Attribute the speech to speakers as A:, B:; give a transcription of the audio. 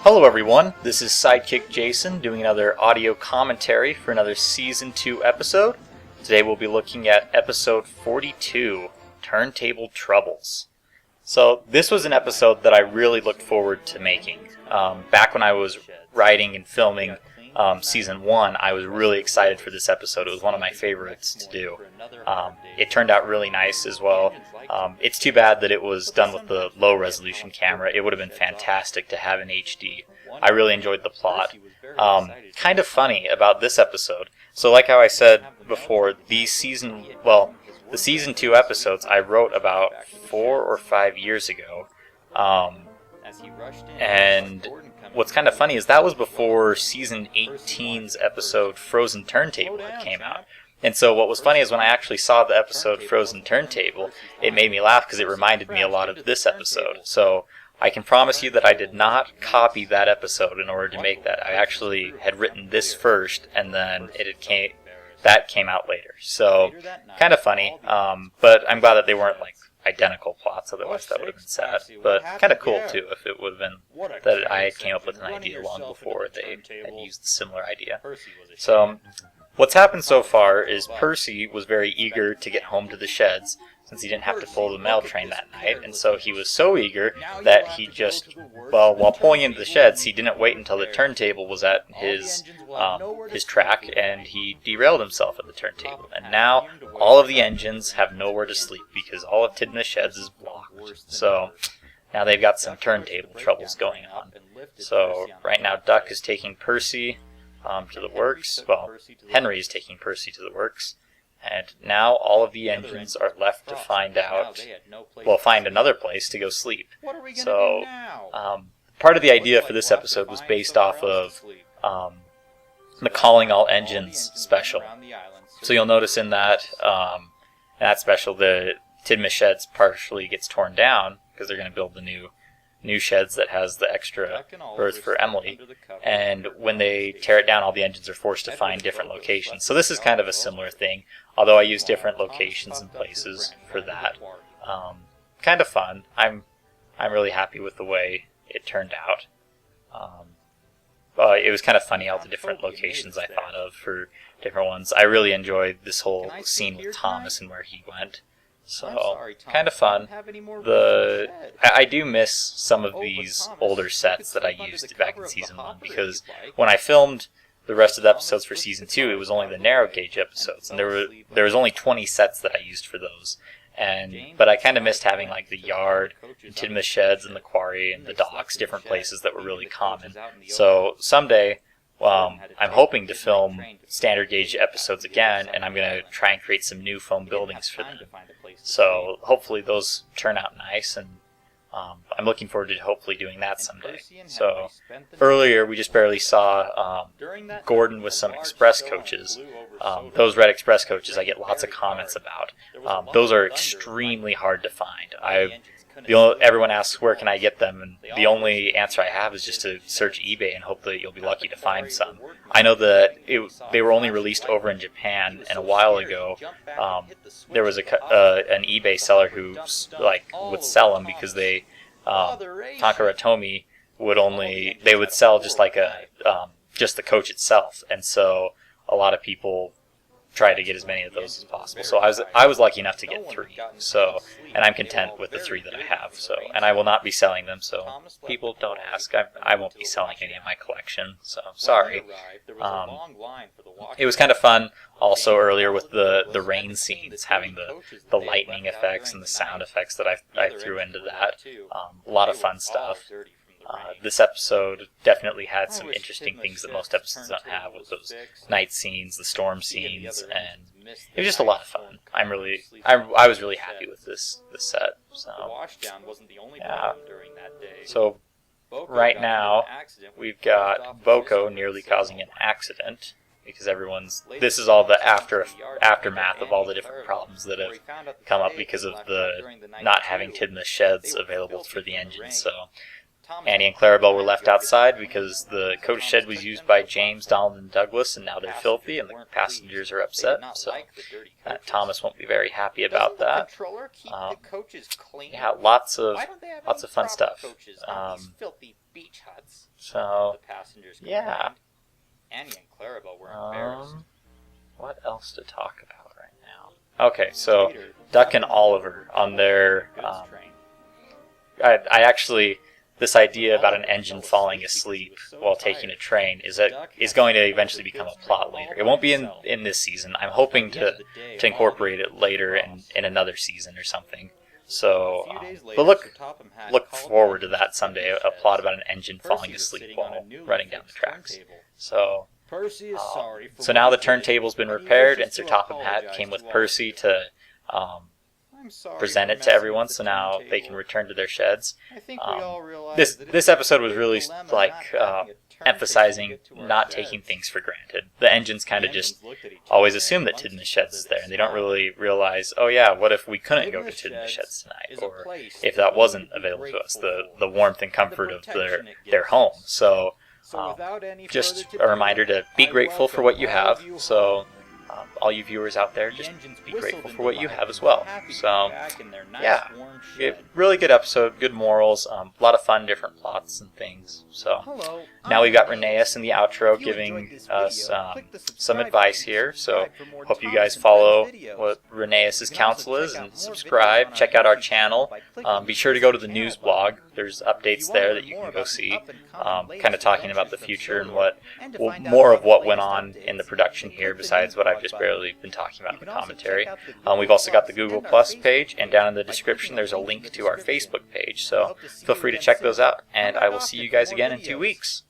A: Hello everyone, this is Sidekickjason doing another audio commentary for another Season 2 episode. Today we'll be looking at episode 42, Turntable Troubles. So this was an episode that I really looked forward to making. Back when I was writing and filming Season 1, I was really excited for this episode. It was one of my favorites to do. It turned out really nice as well. It's too bad that it was done with the low-resolution camera. It would have been fantastic to have in HD. I really enjoyed the plot. Kind of funny about this episode. So like how I said before, the Season 2 episodes I wrote about 4 or 5 years ago. And what's kind of funny is that was before Season 18's episode Frozen Turntable had came out. And so what was funny is when I actually saw the episode Frozen Turntable, it made me laugh because it reminded me a lot of this episode. So I can promise you that I did not copy that episode in order to make that. I actually had written this first, and then that came out later. So kind of funny, but I'm glad that they weren't like identical plots, otherwise that would have been sad. But kind of cool too if it would have been that I had came up with an idea long before they had used a similar idea. So what's happened so far is Percy was very eager to get home to the sheds since he didn't have to pull the mail train that night, and so he was so eager that he just, while pulling into the sheds, he didn't wait until the turntable was at his track, and he derailed himself at the turntable. And now all of the engines have nowhere to sleep because all of Tidmouth's sheds is blocked. So now they've got some turntable troubles going on. So right now Duck is taking Percy to the works. Well, Henry is taking Percy to the works. And now all of the engines are left to find another place to go sleep. So part of the idea for this episode was based off of the Calling All Engines special. So you'll notice in that special, the Tidmouth sheds partially gets torn down because they're going to build the new sheds that has the extra berth for Emily, and when they tear it down, all the engines are forced to find different locations. So this is kind of a similar thing, although I use different locations and places for that. Kind of fun. I'm really happy with the way it turned out. It was kind of funny all the different locations I thought of for different ones. I really enjoyed this whole scene with Thomas and where he went. So, kind of fun. I do miss some of these older sets that I used back in Season 1, because when I filmed the rest of the episodes for Season 2, it was only the narrow gauge episodes, and there was only 20 sets that I used for those. But I kind of missed having like the yard, and Tidmouth sheds, and the quarry, and the docks, different places that were really common. So someday, I'm hoping to film standard gauge episodes again, and I'm going to try and create some new foam buildings for them. So hopefully those turn out nice, and I'm looking forward to hopefully doing that someday. So earlier we just barely saw Gordon with some express coaches. Those red express coaches I get lots of comments about. Those are extremely hard to find. Everyone asks where can I get them, and the only answer I have is just to search eBay and hope that you'll be lucky to find some. I know that they were only released over in Japan, and a while ago there was an eBay seller who would sell them because Tankara Tomy would sell just just the coach itself, and so a lot of people try to get as many of those as possible. So I was lucky enough to get 3. So, and I'm content with the 3 that I have. So, and I will not be selling them. So, people don't ask. I won't be selling any of my collection. So, sorry. It was kind of fun also earlier with the rain scenes, having the lightning effects and the sound effects that I threw into that. A lot of fun stuff. This episode definitely had some interesting things that most episodes don't have, with those night scenes, the storm scenes, and it was just a lot of fun. I was really happy with this set. So, yeah. So right now we've got Boko nearly causing an accident because this is all the aftermath of all the different problems that have come up because of the not having Tidmouth sheds available for the engines. So Annie and Clarabelle were left outside because the coach shed was used by James, Donald, and Douglas, and now they're filthy, and the passengers are upset. So Thomas won't be very happy about that. Yeah, lots of fun stuff. So yeah.
B: Annie and Clarabelle were embarrassed.
A: What else to talk about right now? Okay, so Duck and Oliver on their. I actually. This idea about an engine falling asleep while taking a train is going to eventually become a plot later. It won't be in this season. I'm hoping to incorporate it later in another season or something. So, but look forward to that someday. A plot about an engine falling asleep while running down the tracks. So, so now the turntable's been repaired, and Sir Topham Hatt came with Percy to. Present it to everyone, so now they can return to their sheds. This episode was really like emphasizing not taking things for granted. The engines kind of just always assume that Tidmouth Sheds is there, and they don't really realize, oh yeah, what if we couldn't go to Tidmouth Sheds tonight, or if that wasn't available to us, the warmth and comfort of their home. So just a reminder to be grateful for what you have. So. All you viewers out there, just be grateful for what you have as well. So, yeah, really good episode, good morals, a lot of fun, different plots and things. So, now we've got Rheneas in the outro giving us some advice here. So, hope you guys follow what Rheneas' counsel is and subscribe. Check out our channel. Be sure to go to the news blog. There's updates there that you can go see, kind of talking about the future and more of what went on in the production here besides what I've just barely been talking about in the commentary. We've also got the Google Plus page, and down in the description there's a link to our Facebook page, so feel free to check those out, and I will see you guys again in 2 weeks.